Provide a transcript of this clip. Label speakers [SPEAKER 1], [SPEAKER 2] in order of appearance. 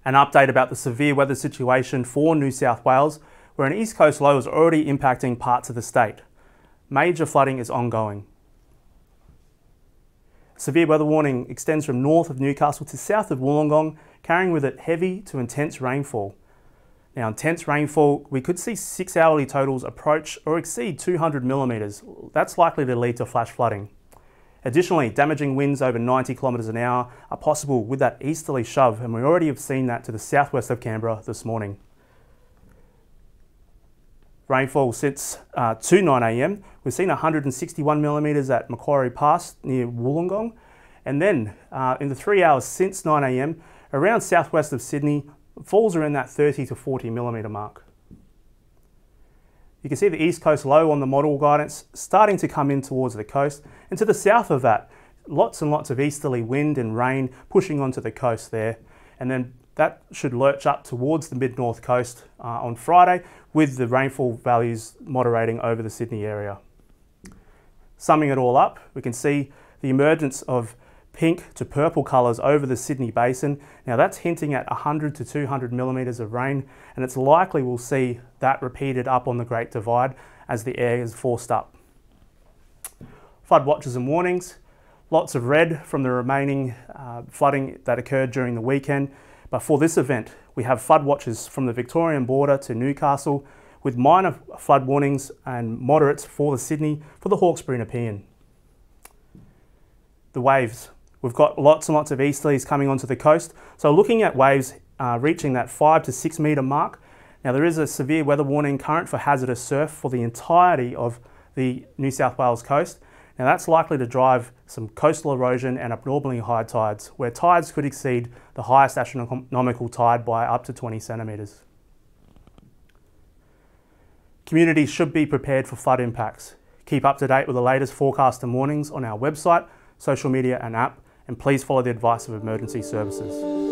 [SPEAKER 1] An update about the severe weather situation for New South Wales, where an east coast low is already impacting parts of the state. Major flooding is ongoing. Severe weather warning extends from north of Newcastle to south of Wollongong, carrying with it heavy to intense rainfall. Now, intense rainfall, we could see 6 hourly totals approach or exceed 200 millimetres. That's likely to lead to flash flooding. Additionally, damaging winds over 90 kilometres an hour are possible with that easterly shove, and we already have seen that to the southwest of Canberra this morning. Rainfall since 9 a.m. We've seen 161 millimetres at Macquarie Pass near Wollongong, and then in the 3 hours since 9 a.m. around southwest of Sydney, falls are in that 30 to 40 millimetre mark. You can see the east coast low on the model guidance starting to come in towards the coast, and to the south of that, lots and lots of easterly wind and rain pushing onto the coast there, and then that should lurch up towards the mid-north coast on Friday, with the rainfall values moderating over the Sydney area. Summing it all up, we can see the emergence of pink to purple colours over the Sydney Basin. Now that's hinting at 100 to 200 millimetres of rain, and it's likely we'll see that repeated up on the Great Divide as the air is forced up. Flood watches and warnings. Lots of red from the remaining flooding that occurred during the weekend. But for this event, we have flood watches from the Victorian border to Newcastle, with minor flood warnings and moderates for the Sydney, for the Hawkesbury and Nepean. The waves. We've got lots and lots of easterlies coming onto the coast. So looking at waves reaching that 5 to 6 metre mark. Now there is a severe weather warning current for hazardous surf for the entirety of the New South Wales coast. Now that's likely to drive some coastal erosion and abnormally high tides, where tides could exceed the highest astronomical tide by up to 20 centimetres. Communities should be prepared for flood impacts. Keep up to date with the latest forecast and warnings on our website, social media and app, and please follow the advice of emergency services.